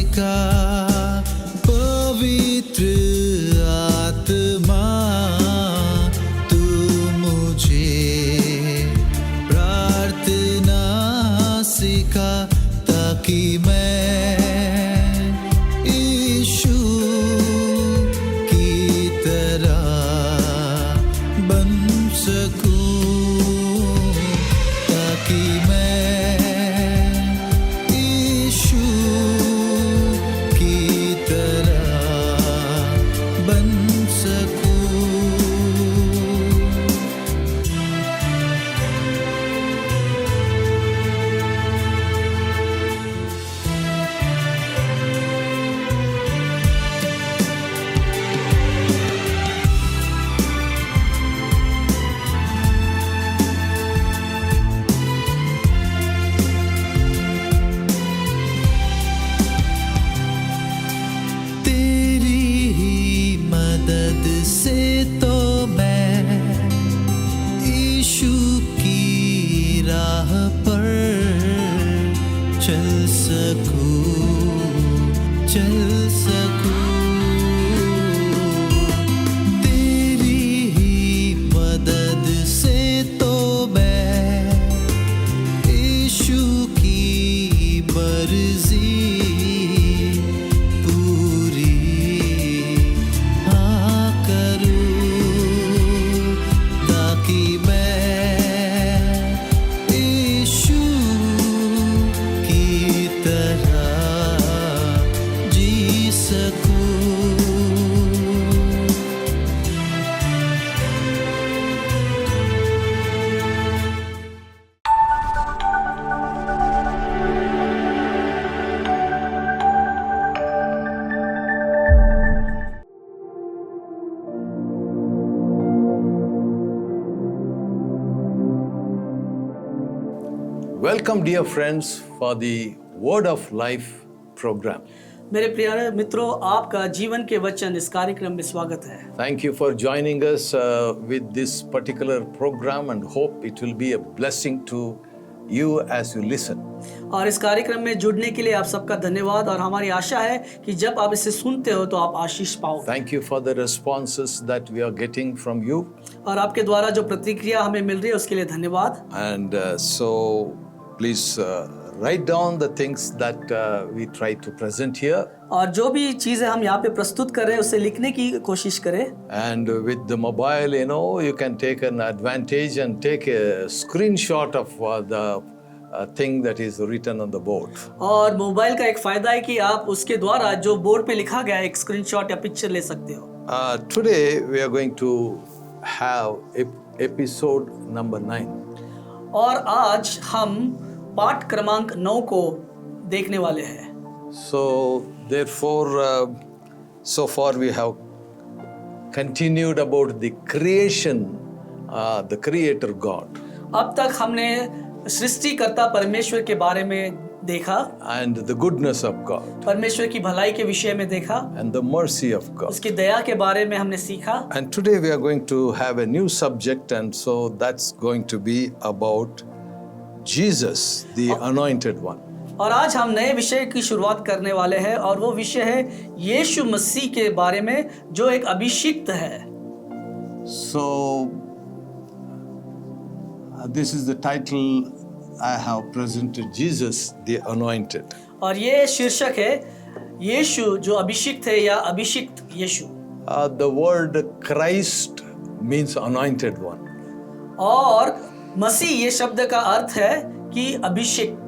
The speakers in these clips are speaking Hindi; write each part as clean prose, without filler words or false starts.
सिखा पवित्र आत्मा तू मुझे प्रार्थना सिखा ताकि मैं यीशु की तरह बन सकूं, ताकि मैं यीशु की तरह बन सकूं। तेरी ही मदद से तो मैं यीशु की राह पर चल सकूं। तेरी ही मदद से तो मैं यीशु की मर्जी पूरी करूं, ताकि मैं यीशु की तरह जी सकूं। Welcome, dear friends, for the Word of Life program. मेरे प्यारे मित्रों, आपका जीवन के वचन इस कार्यक्रम में स्वागत है। Thank you for joining us with this particular program and hope it will be a blessing to you as you listen. और इस कार्यक्रम में जुड़ने के लिए आप सबका धन्यवाद, और हमारी आशा है कि जब आप इसे सुनते हो तो आप आशीष पाओगे। Thank you for the responses that we are getting from you. और आपके द्वारा जो प्रतिक्रिया हमें मिल रही है उसके लिए धन्यवाद। And so please write down the things that we try to present here. और जो भी चीजें हम यहाँ पे प्रस्तुत कर रहे हैं उसे लिखने की कोशिश करें। And with the mobile, you can take an advantage and take a screenshot of the thing that is written on the board. और मोबाइल का एक फायदा है कि आप उसके द्वारा जो बोर्ड पे लिखा गया है एक स्क्रीनशॉट या पिक्चर ले सकते हो। Today we are going to have episode number 9. और आज हम पाठ क्रमांक 9 को देखने वाले हैं। So therefore, so far we have continued about the creation, the Creator God. अब तक हमने सृष्टिकर्ता परमेश्वर के बारे में देखा, And the goodness of God. परमेश्वर की भलाई के विषय में देखा, And the mercy of God. उसकी दया के बारे में हमने सीखा। And today we are going to have a new subject, and so that's going to be about Jesus, the Anointed One. और आज हम नए विषय की शुरुआत करने वाले हैं, और वो विषय है यीशु मसीह के बारे में जो एक अभिषिक्त है। So this is the title I have presented, Jesus, the Anointed. और ये शीर्षक है यीशु जो अभिषिक्त है या अभिषिक्त यीशु। The word Christ means Anointed One. और मसीह ये शब्द का अर्थ है कि अभिषिक्त।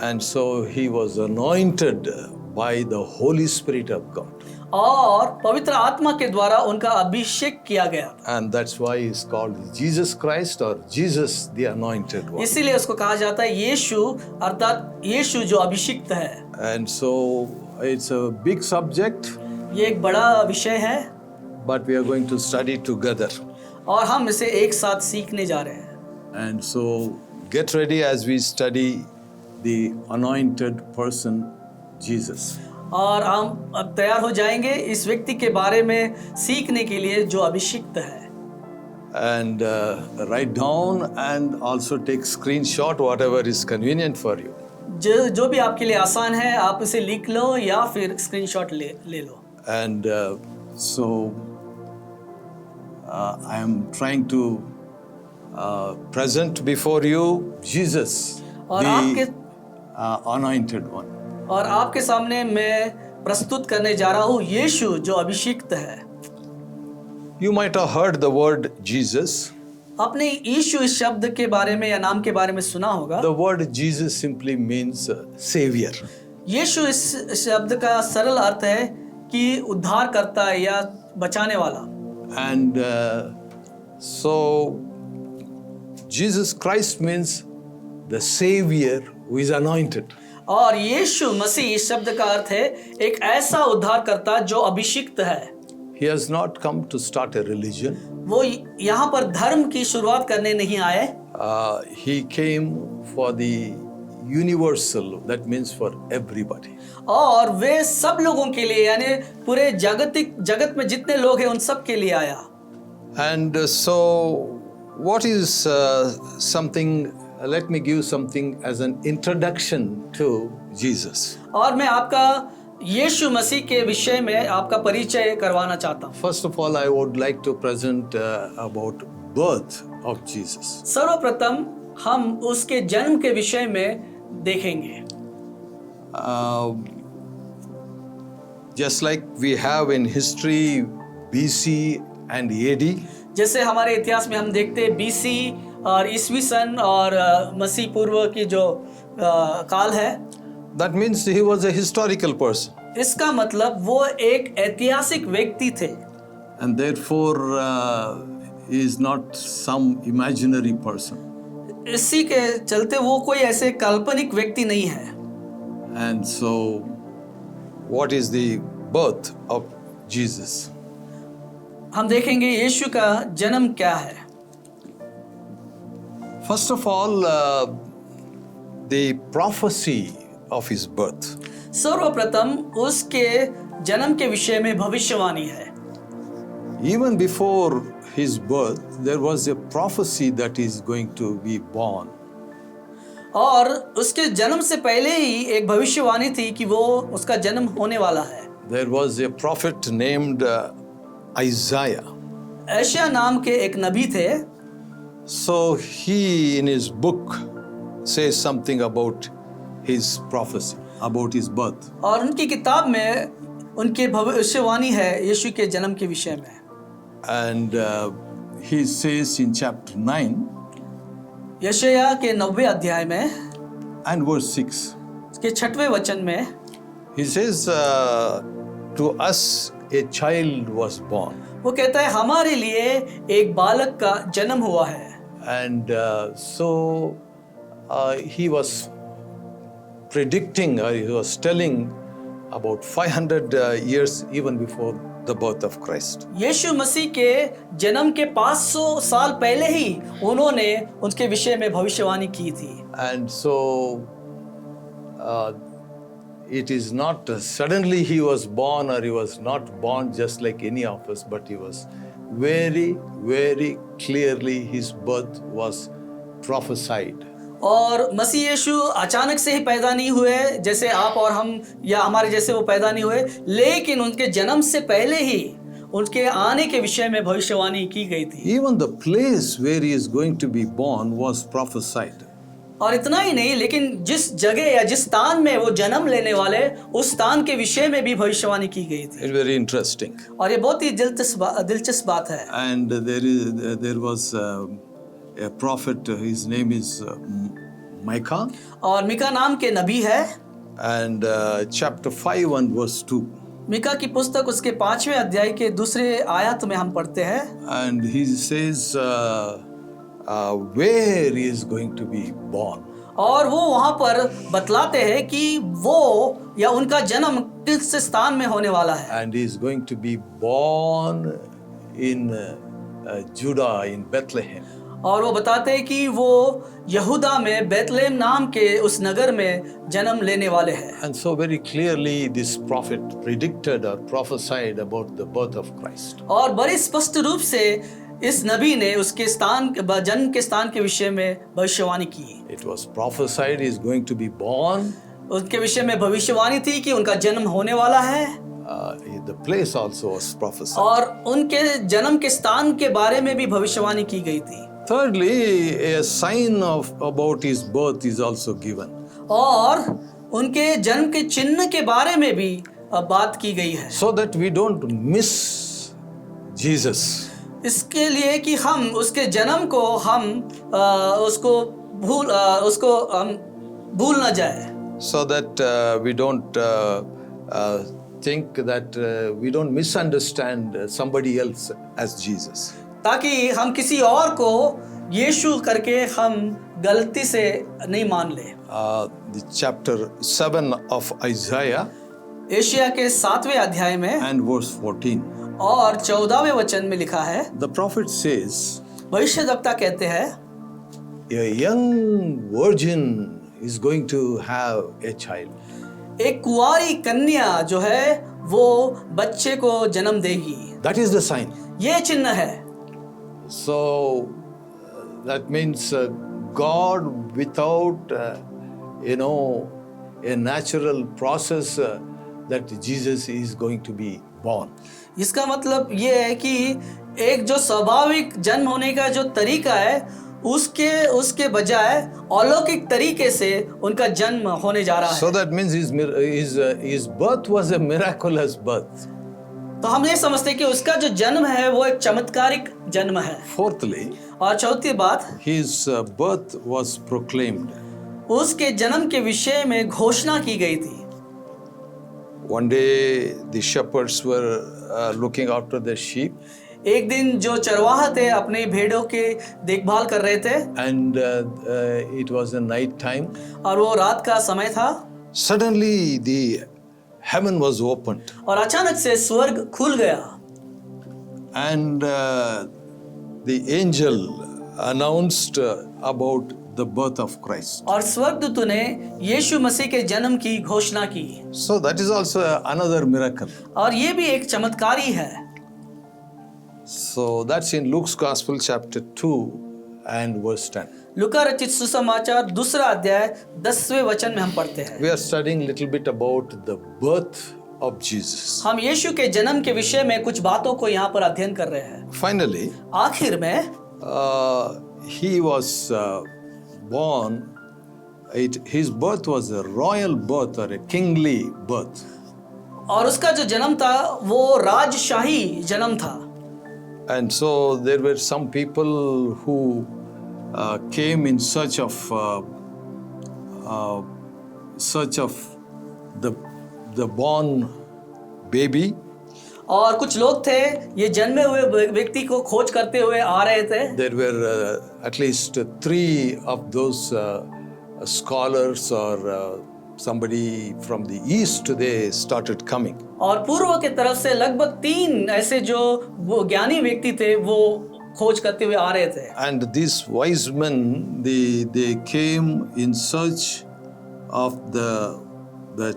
And so he was anointed by the Holy Spirit of God. और पवित्र आत्मा के द्वारा उनका अभिषेक किया गया, And that's why he's called Jesus Christ or Jesus the Anointed One. इसीलिए उसको कहा जाता है यीशु, अर्थात यीशु जो अभिषिक्त है। And so it's a big subject, ये एक बड़ा विषय है, but we are going to study together. और हम इसे एक साथ सीखने जा रहे हैं। And so get ready as we study the anointed person, Jesus. और हम अब तैयार हो जाएंगे इस व्यक्ति के बारे में सीखने के लिए जो अभिषिक्त है। And write down and also take screenshot whatever is convenient for you. जो भी आपके लिए आसान है आप इसे लिख लो या फिर स्क्रीनशॉट ले लो। And so I am trying to present before you Jesus, और the anointed one. और आपके सामने मैं प्रस्तुत करने जा रहा हूँ यीशु जो अभिषिक्त है। You might have heard the word Jesus. आपने यीशु इस शब्द के बारे में या नाम के बारे में सुना होगा। The word Jesus simply means savior. यीशु इस शब्द का सरल अर्थ है कि उद्धार करता है या बचाने वाला। And so Jesus Christ means the savior who is anointed. और यीशु मसीह इस शब्द का अर्थ है एक ऐसा उद्धार करता जो अभिषिक्त है। He has not come to start a religion. वो यहाँ पर धर्म की शुरुआत करने नहीं आए। He came for the universal, that means for everybody. और वे सब लोगों के लिए यानी पूरे जगत में जितने लोग हैं उन सब के लिए आया। And so what is something, let me give something as an introduction to Jesus. और मैं आपका यीशु मसीह के विषय में आपका परिचय करवाना चाहता हूँ। First of all, I would like to present about birth of Jesus. सर्वप्रथम हम उसके जन्म के विषय में देखेंगे। Just like we have in history BC and AD, जैसे हमारे इतिहास में हम देखते हैं BC और ईस्वी सन और मसीह पूर्व की जो काल है, that means he was a historical person. इसका मतलब वो एक ऐतिहासिक व्यक्ति थे। And therefore he is not some imaginary person. इसी के चलते वो कोई ऐसे काल्पनिक व्यक्ति नहीं है। And so what is the birth of Jesus? हम देखेंगे यीशु का जन्म क्या है। First of all, the prophecy of his birth. सर्वप्रथम उसके जन्म के विषय में भविष्यवाणी है। Even before his birth, there was a prophecy that he is going to be born. और उसके जन्म से पहले ही एक भविष्यवाणी थी कि वो उसका जन्म होने वाला है। There was a prophet named Isaiah. Asia नाम के एक नबी थे। So he in his book says something about his prophecy, about his birth. और उनकी किताब में उनके भविष्यवाणी है यीशु के जन्म के विषय में। And he says in chapter 9 यशायाह के 90वें अध्याय में and verse 6, उसके 6वें वचन में he says, to us a child was born. वो कहता है हमारे लिए एक बालक का जन्म हुआ है। And so he was predicting, he was telling about 500 years even before the birth of Christ. यीशु मसीह के जन्म के 500 साल पहले ही उन्होंने उसके विषय में भविष्यवाणी की थी। And so it is not suddenly he was born or he was not born just like any of us, but he was very, very clearly his birth was prophesied. और मसीह यीशु अचानक से ही पैदा नहीं हुए जैसे आप और हम या हमारे जैसे वो पैदा नहीं हुए, लेकिन उनके जन्म से पहले ही उनके आने के विषय में भविष्यवाणी की गई थी। Even the place where he is going to be born was prophesied. और इतना ही नहीं, लेकिन जिस जगह या जिस स्थान में वो जन्म लेने वाले उस स्थान के विषय में भी भविष्यवाणी की गई थी। It's very interesting. और ये बहुत ही दिलचस्प बात है। And there was a prophet, his name is Micah. और मिका नाम के नबी है। And chapter 5 and verse 2. Mika की पुस्तक उसके 5वें अध्याय के दूसरे आयत में हम पढ़ते हैं। And he says where he is going to be born. और वो वहाँ पर बतलाते हैं कि वो या उनका जन्म किस स्थान में होने वाला है। And he is going to be born in Judah, in Bethlehem. और वो बताते हैं कि वो यहूदा में बेतलेहम नाम के उस नगर में जन्म लेने वाले हैं। And so very clearly this prophet predicted or prophesied about the birth of Christ. और बड़ी स्पष्ट रूप से इस नबी ने उसके जन्म के स्थान के विषय में भविष्यवाणी की। It was prophesied he is going to be born. उनके विषय में भविष्यवाणी थी कि उनका जन्म होने वाला है, The place also was prophesied. और उनके जन्म के स्थान के बारे में भी भविष्यवाणी की गई थी। Thirdly, a sign about his birth is also given. और उनके जन्म के चिन्ह के बारे में भी बात की गई है, So that we don't miss Jesus. इसके लिए कि हम उसके जन्म को उसको भूल न जाए। So that we don't think that we don't misunderstand somebody else as Jesus. ताकि हम किसी और को यीशु करके हम गलती से नहीं मान ले। The chapter 7 of Isaiah Asia के 7वें अध्याय में and verse 14. और 14वें वचन में लिखा है, The prophet says, भविष्यद्वक्ता कहते हैं, a young virgin is going to have a child. एक कुंवारी कन्या जो है वो बच्चे को जन्म देगी। That is the sign. ये चिन्ह है। So that means God without a natural process that Jesus is going to be born. इसका मतलब ये है कि एक जो स्वाभाविक जन्म होने का जो तरीका है उसके बजाय अलौकिक तरीके से उनका जन्म होने जा रहा है। So that means his birth was a miraculous birth. तो हम ये समझते हैं कि उसका जो जन्म है वो एक चमत्कारिक जन्म है। Fourthly, और चौथी बात, his birth was proclaimed. उसके जन्म के विषय में घोषणा की गई थी। One day the shepherds were looking after their sheep. एक दिन जो चरवाहा थे अपने भेड़ों के देखभाल कर रहे थे, And it was a night time. और वो रात का समय था। Suddenly the heaven was opened. और अचानक से स्वर्ग खुल गया। And the angel announced about the birth of Christ. और स्वर्गदूत ने यीशु मसीह के जन्म की घोषणा की। So that is also another miracle. और ये भी एक चमत्कारी है। So that's in Luke's Gospel chapter 2 and verse 10. लूका रचित सुसमाचार 2 अध्याय 10वें वचन में हम पढ़ते हैं। We are studying a little bit about the birth of Jesus. हम यीशु के जन्म के विषय में कुछ बातों को यहाँ पर अध्ययन कर रहे हैं। Finally, आखिर में he was born. His birth was a royal birth or a kingly birth. और उसका जो जन्म था वो राजशाही जन्म था। And so there were some people who came in search of the born baby. और कुछ लोग थे ये जन्मे हुए व्यक्ति को खोज करते हुए आ रहे थे। There were at least 3 of those scholars or somebody from the east, they started coming. और पूर्व के तरफ से लगभग 3 ऐसे जो वो ज्ञानी व्यक्ति थे वो खोज करते हुए आ रहे थे। And these wise men, they came in search of the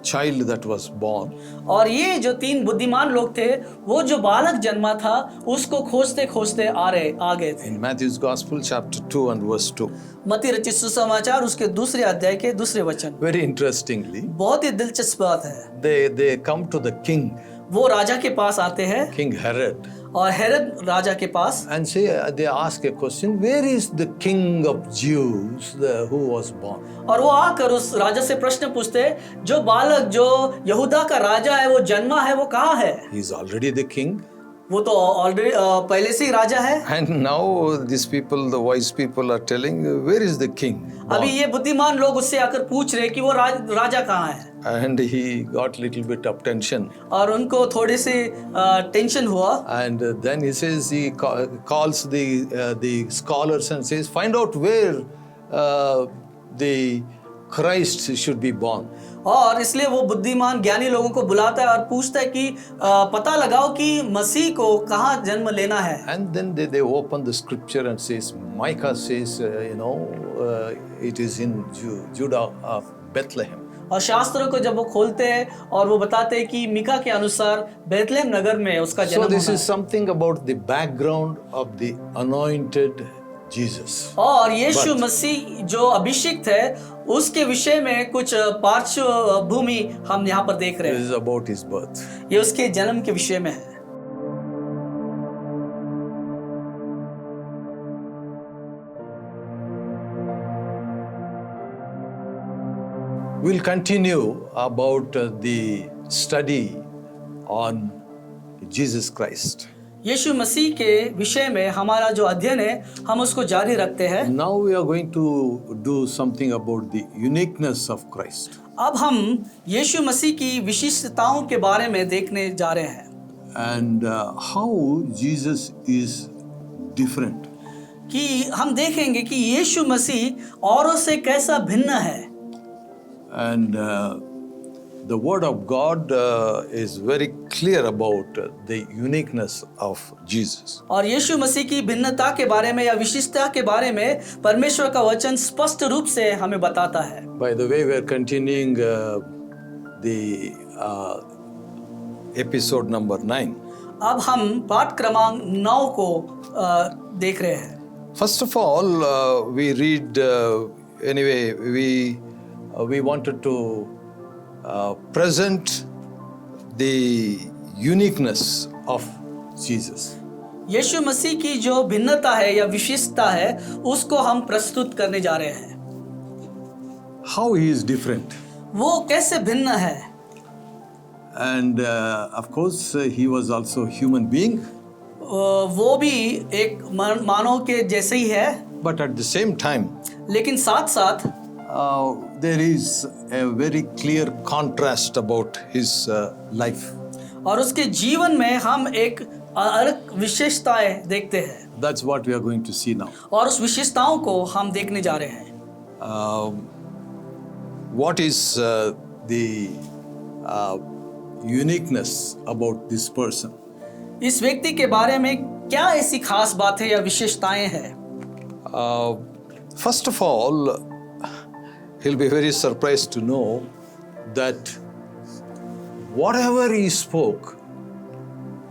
child that was born. और ये जो 3 बुद्धिमान लोग थे वो जो बालक जन्मा था उसको खोजते खोजते आ गए थे। In Matthew's Gospel chapter 2 and verse 2. मत्ती रचित सुसमाचार उसके 2 अध्याय के 2 वचन। Very interestingly, बहुत ही दिलचस्प बात है। they come to the king, वो राजा के पास आते हैं, King Herod, और हेरोद राजा के पास, and they ask a question, where is the king of Jews who was born? और वो आकर उस राजा से प्रश्न पूछते हैं, जो बालक जो यहूदा का राजा है वो जन्मा है वो कहाँ है? He is already the king. वो तो ऑलरेडी पहले से ही राजा है। And now these people, the wise people are telling, where is the king? अभी ये बुद्धिमान लोग उससे आकर पूछ रहे कि वो राजा कहाँ है? And he got little bit of tension. और उनको थोड़ी सी टेंशन हुआ। And then he says, he calls the scholars and says, find out where the Christ should be born. और इसलिए वो बुद्धिमान ज्ञानी लोगों को बुलाता है और पूछता है कि पता लगाओ कि मसीह को कहाँ जन्म लेना है। And then they open the scripture and says, Micah says, it is in Judah of Bethlehem. और शास्त्रों को जब वो खोलते हैं और वो बताते हैं कि मीका के अनुसार बेथलेहम नगर में उसका So जन्म this होना is है। something about the background of the anointed Jesus. और यीशु But- मसीह जो अभिषिक्त है उसके विषय में कुछ पार्श्व भूमि हम यहाँ पर देख रहे This हैं। is about his birth. ये उसके जन्म के विषय में है। We'll continue about the study on Jesus Christ. यीशु मसीह के विषय में हमारा जो अध्ययन है हम उसको जारी रखते हैं। Now we are going to do something about the uniqueness of Christ. अब हम यीशु मसीह की विशिष्टताओं के बारे में देखने जा रहे हैं And how Jesus is different. कि हम देखेंगे कि यीशु मसीह औरों से कैसा भिन्न है। And the word of God is very clear about the uniqueness of Jesus. और यीशु मसीह की भिन्नता के बारे में या विशिष्टता के बारे में परमेश्वर का वचन स्पष्ट रूप से हमें बताता है। By the way, we are continuing the episode number 9. अब हम पाठ क्रमांक 9 को देख रहे हैं। First of all, we read, we wanted to present the uniqueness of Jesus. यीशु मसीह की जो भिन्नता है या विशिष्टता है उसको हम प्रस्तुत करने जा रहे हैं। How he is different. वो कैसे भिन्न है। And of course, he was also a human being, वो भी एक मानव के जैसे ही है, but at the same time, लेकिन साथ साथ there is a very clear contrast about his life. और उसके जीवन में हम एक अलग विशेषताएं देखते हैं That's what we are going to see now. और उस विशेषताओं को हम देखने जा रहे हैं। What is the uniqueness about this person? इस व्यक्ति के बारे में क्या ऐसी खास बात है या विशेषताएं हैं। First of all, he'll be very surprised to know that whatever he spoke,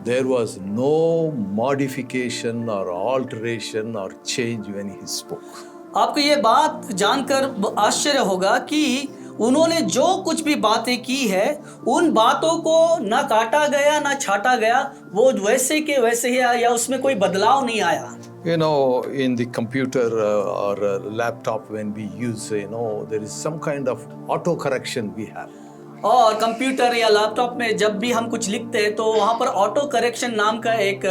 there was no modification or alteration or change when he spoke. आपको ये बात जानकर आश्चर्य होगा कि उन्होंने जो कुछ भी बातें की है उन बातों को ना काटा गया ना छाटा गया, वो वैसे के वैसे ही आया या उसमें कोई बदलाव नहीं आया। You know, in the computer or laptop, when we use, there is some kind of auto correction we have. और कंप्यूटर या लैपटॉप में जब भी हम कुछ लिखते हैं तो वहाँ पर ऑटो करेक्शन नाम का एक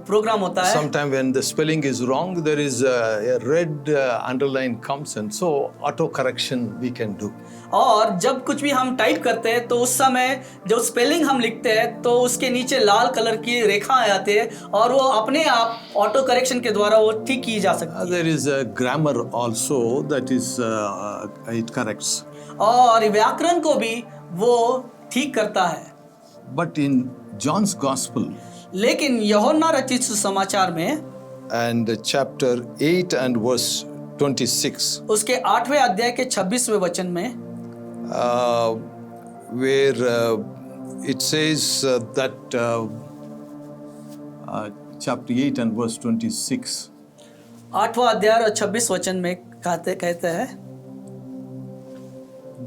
प्रोग्राम होता है। Sometimes when the spelling is wrong, there is a red underline comes, and so auto correction we can do. और जब कुछ भी हम टाइप करते हैं तो उस समय जब स्पेलिंग हम लिखते हैं तो उसके नीचे लाल कलर की रेखा आ जाती है और वो अपने आप ऑटो करेक्शन के द्वारा वो ठीक की जा सकती है। There is a grammar also that is it corrects. और व्याकरण को भी वो ठीक करता है। But in John's Gospel लेकिन यूहन्ना रचित सुसमाचार में and chapter 8 and verse 26, उसके 8वें अध्याय के 26वें वचन में where it says that chapter 8 and verse 26, 8वां अध्याय और 26 वचन में कहते हैं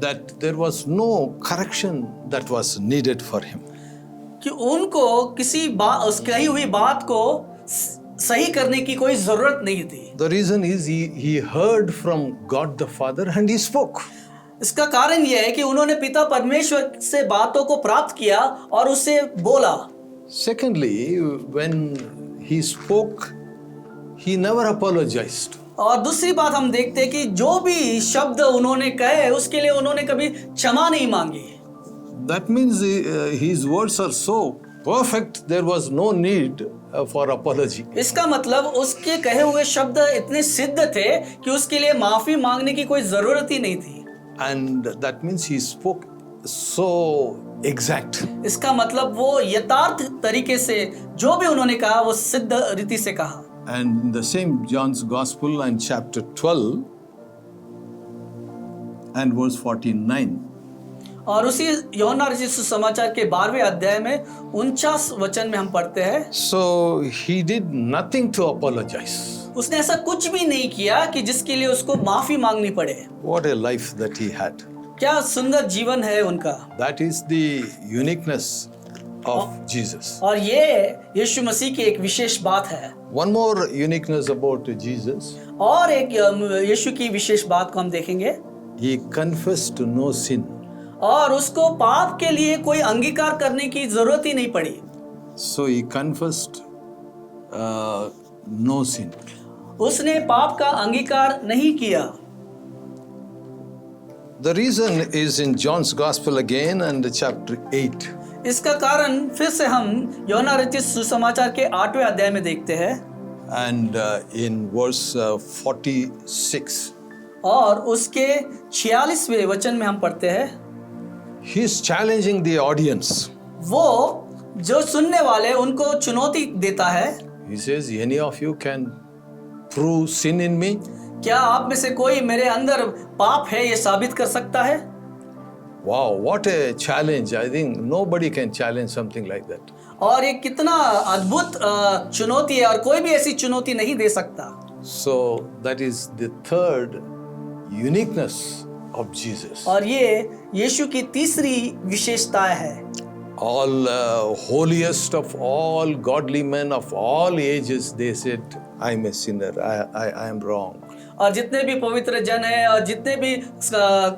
that there was no correction that was needed for him. कि उनको किसी बात कही हुई बात को सही करने की कोई जरूरत नहीं थी। The reason is he heard from God the Father and he spoke. इसका कारण यह है कि उन्होंने पिता परमेश्वर से बातों को प्राप्त किया और उससे बोला। Secondly, when he spoke, he never apologized. और दूसरी बात हम देखते हैं कि जो भी शब्द उन्होंने कहे उसके लिए उन्होंने कभी क्षमा नहीं मांगी। That means his words are so perfect, there was no need for apology. इसका मतलब उसके कहे हुए शब्द इतने सिद्ध थे कि उसके लिए माफी मांगने की कोई जरूरत ही नहीं थी। And that means he spoke so exact. इसका मतलब वो यथार्थ तरीके से जो भी उन्होंने कहा वो सिद्ध रीति से कहा। And in the same John's Gospel and chapter 12 and verse 49, और उसी यूहन्ना रचित सुसमाचार के 12वें अध्याय में 49 वचन में हम पढ़ते हैं, So he did nothing to apologize. उसने ऐसा कुछ भी नहीं किया कि जिसके लिए उसको माफी मांगनी पड़े। What a life that he had. क्या सुंदर जीवन है उनका। That is the uniqueness of Jesus. और ये यीशु मसीह की एक विशेष बात है। One more uniqueness about Jesus. और एक यीशु की विशेष बात को हम देखेंगे, He confessed no sin. और उसको पाप के लिए कोई अंगीकार करने की जरूरत ही नहीं पड़ी। So he confessed no sin. उसने पाप का अंगीकार नहीं किया। The reason is in John's Gospel again and chapter 8. इसका कारण फिर से हम यूहन्ना रचित सुसमाचार के 8वें अध्याय में देखते हैं And in verse 46, और उसके 46वें वचन में हम पढ़ते हैं, he's challenging the audience. वो जो सुनने वाले उनको चुनौती देता है। He says, any of you can prove sin in me? क्या आप में से कोई मेरे अंदर पाप है ये साबित कर सकता है? Wow, what a challenge. I think nobody can challenge something like that. और ये कितना अद्भुत चुनौती है, और कोई भी ऐसी चुनौती नहीं दे सकता। So that is the third uniqueness of Jesus. और ये यीशु की तीसरी विशेषता है। All holiest of all godly men of all ages, they said, I'm a sinner, I am wrong. और जितने भी पवित्र जन हैं और जितने भी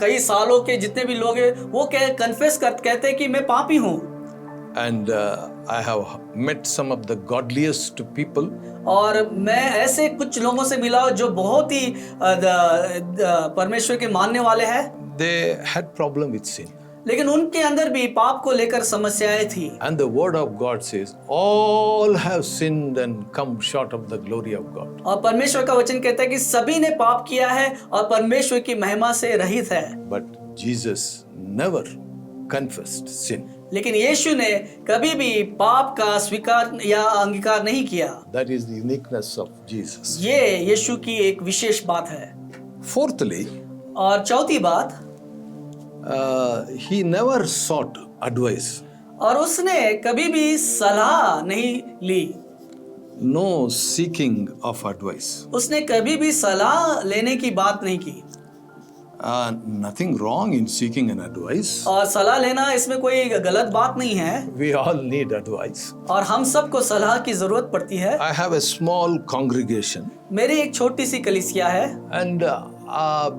कई सालों के जितने भी लोग हैं, वो कन्फेस कहते हैं कि मैं पापी हूँ। And I have met some of the godliest people. और मैं ऐसे कुछ लोगों से मिला जो बहुत ही परमेश्वर के मानने वाले हैं, They had problem with sin. लेकिन उनके अंदर भी पाप को लेकर समस्याएं थी। And the word of God says, all have sinned and come short of the glory of God. और परमेश्वर का वचन कहता है कि सभी ने पाप किया है और परमेश्वर की महिमा से रहित है। But Jesus never confessed sin. लेकिन यीशु ने कभी भी पाप का स्वीकार या अंगीकार नहीं किया। That is the uniqueness of Jesus. ये यीशु की एक विशेष बात है। Fourthly, और चौथी बात, he never sought advice. और उसने कभी भी सलाह नहीं ली। No seeking of advice. उसने कभी भी सलाह लेने की बात नहीं की। Nothing wrong in seeking an advice. और सलाह लेना इसमें कोई गलत बात नहीं है, We all need advice. और हम सबको सलाह की जरूरत पड़ती है। I have a small congregation. मेरी एक छोटी सी कलीसिया है, And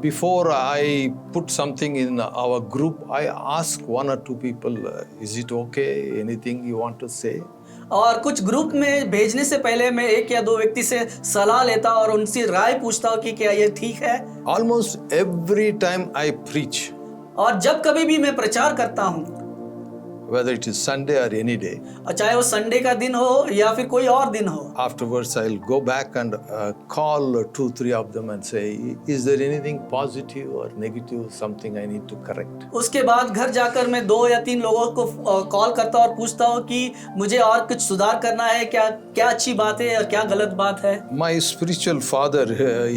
before I put something in our group, I ask one or two people, is it okay? Anything you want to say? और कुछ ग्रुप में भेजने से पहले मैं एक या दो व्यक्ति से सलाह लेता और उनसे राय पूछता हूँ कि क्या ये ठीक है। Almost every time I preach, और जब कभी भी मैं प्रचार करता हूँ, whether it is Sunday or any day, चाहे वो संडे का दिन हो या फिर कोई और दिन हो, afterwards I'll go back and call 2-3 of them and say, is there anything positive or negative, something I need to correct? उसके बाद घर जाकर मैं 2 या 3 लोगों को कॉल करता हूँ और पूछता हूँ कि मुझे और कुछ सुधार करना है, क्या अच्छी बात है और क्या गलत बात है। My spiritual father,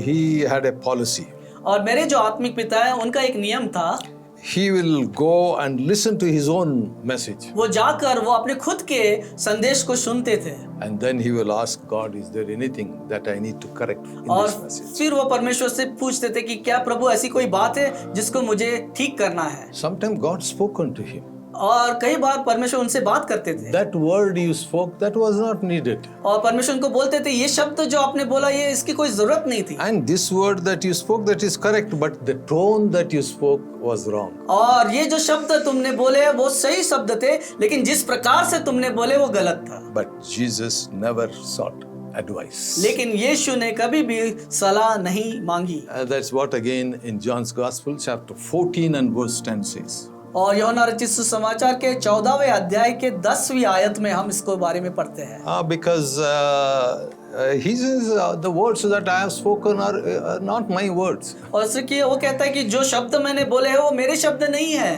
he had a policy. और मेरे जो आत्मिक पिता है उनका एक नियम था, He will go and listen to his own message. वो जाकर वो अपने खुद के संदेश को सुनते थे, And then he will ask God, is there anything that I need to correct in और this message? फिर वो परमेश्वर से पूछते थे कि क्या प्रभु ऐसी कोई बात है जिसको मुझे ठीक करना है। Sometimes God spoken to him. और कई बार परमेश्वर उनसे बात करते थे, That word you spoke, that was not needed. और परमेश्वर उनको बोलते थे ये शब्द जो आपने बोला ये इसकी कोई जरूरत नहीं थी, And this word that you spoke, that is correct, but the tone that you spoke was wrong. और ये जो शब्द तुमने बोले वो सही शब्द थे, लेकिन जिस प्रकार से तुमने बोले वो गलत था। But Jesus never sought advice. लेकिन यीशु ने कभी भी सलाह नहीं मांगी। That's what again in John's Gospel, chapter 14 and verse 10 says. और यूहन्ना रचित सुसमाचार के 14वें अध्याय के 10वीं आयत में हम इसको बारे में पढ़ते हैं। Because he says, the words that I have spoken are not my words. और उससे कि वो कहता है कि जो शब्द मैंने बोले हैं वो मेरे शब्द नहीं है,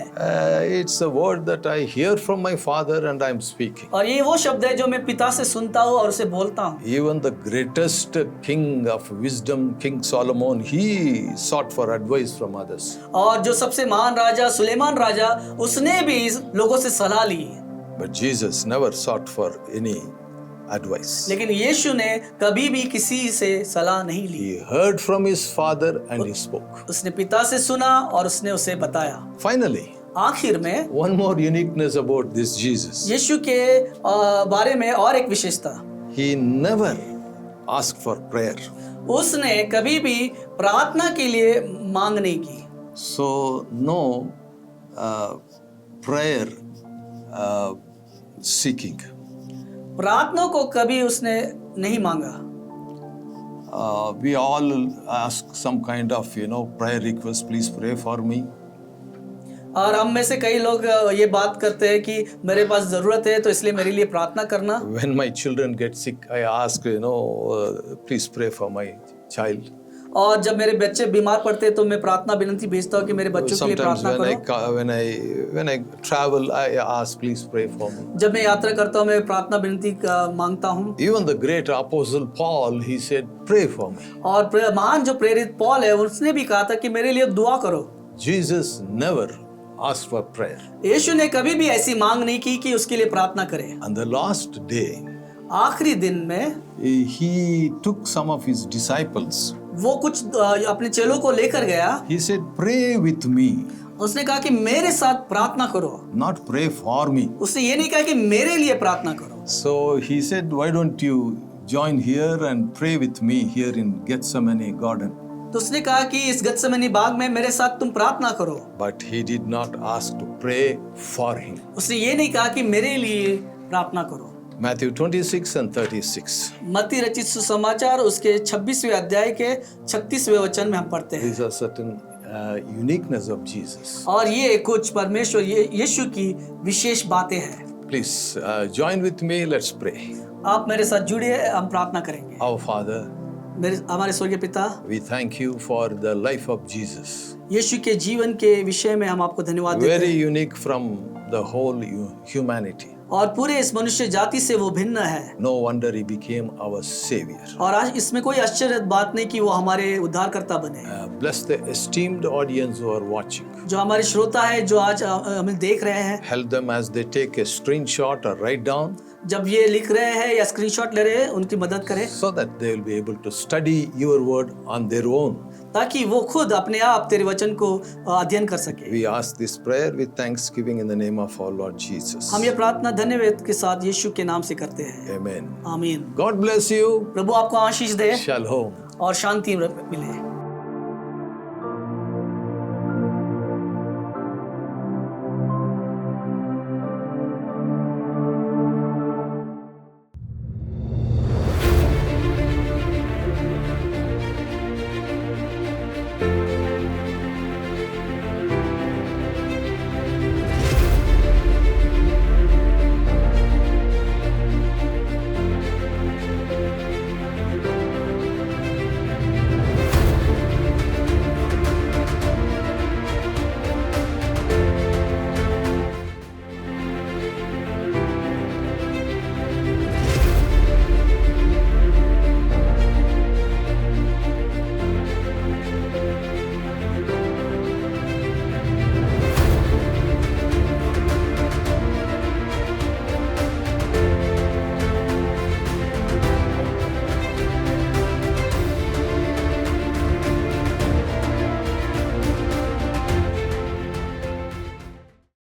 It's a word that I hear from my father and I am speaking. और ये वो शब्द है जो मैं पिता से सुनता हूँ और उसे बोलता हूँ। Even the greatest king of wisdom, King Solomon, he sought for advice from others. और जो सबसे महान राजा सुलेमान राजा, उसने भी लोगों से सलाह ली, But Jesus never sought for any advice. लेकिन यीशु ने कभी भी किसी से सलाह नहीं ली। He heard from his father and he spoke. उसने पिता से सुना और उसने उसे बताया। Finally, आखिर में one more uniqueness about this Jesus. यीशु के बारे में और एक विशेषता, He never asked for prayer. उसने कभी भी प्रार्थना के लिए मांग नहीं की। So no prayer seeking. प्रार्थना को कभी उसने नहीं मांगा। We all ask some kind of prayer request. Please pray for me. और हम में से कई लोग ये बात करते हैं कि मेरे पास जरूरत है तो इसलिए मेरे लिए प्रार्थना करना। When my children get sick, I ask please pray for my child. और जब मेरे बच्चे बीमार पड़ते हैं तो मैं प्रार्थना विनती भेजता हूँ कि मेरे बच्चों के लिए Sometimes प्रार्थना करो। when I travel, I ask please pray for me. जब मैं यात्रा करता हूँ मैं प्रार्थना विनती मांगता हूँ। Even the great apostle Paul, he said, pray for me. और महान जो प्रेरित पौल है उसने भी कहा था कि मेरे लिए दुआ करो। Jesus never asked for prayer. यीशु ने कभी भी ऐसी मांग नहीं की कि उसके लिए प्रार्थना करे। On the last day, आखिरी दिन में he took some of his disciples. वो कुछ अपने चेलों को लेकर गया। He said, pray with me, उसने कहा कि मेरे साथ प्रार्थना करो। not pray for me. उसने ये नहीं कहा कि मेरे लिए प्रार्थना करो। So he said, why don't you join here and pray with me here in Gethsemane garden? तो उसने कहा कि इस गत्सेमनी बाग में मेरे साथ तुम प्रार्थना करो। But he did not ask to pray for him. उसने ये नहीं कहा कि मेरे लिए प्रार्थना करो। Matthew 26 and 36. मत्ती रचित सुसमाचार उसके 26वें अध्याय के 36वें वचन में हम पढ़ते हैं। These are certain uniqueness of Jesus. और ये कुछ परमेश्वर यीशु की विशेष बातें हैं। Please join with me. Let's pray. आप मेरे साथ जुड़िए, हम प्रार्थना करेंगे। Our Father, हमारे स्वर्गीय पिता, we thank you for the life of Jesus. यीशु के जीवन के विषय में हम आपको धन्यवाद देते Very हैं। unique from the whole humanity. और पूरे इस मनुष्य जाति से वो भिन्न है। No wonder he became our savior. और आज इसमें कोई आश्चर्य बात नहीं कि वो हमारे उद्धारकर्ता बने। Bless the esteemed audience who are watching. जो हमारे श्रोता है जो आज हमें देख रहे हैं, Help them as they take a screenshot or write down, जब ये लिख रहे हैं या स्क्रीनशॉट ले रहे हैं, उनकी मदद करें so that they will be able to study your word on their own. ताकि वो खुद अपने आप तेरे वचन को अध्ययन कर सके। We ask this prayer with thanksgiving in the name of our Lord Jesus. हम ये प्रार्थना धन्यवाद के साथ यीशु के नाम से करते हैं। Amen. आमीन। God bless you. प्रभु आपको आशीष दे Shalom. और शांति मिले।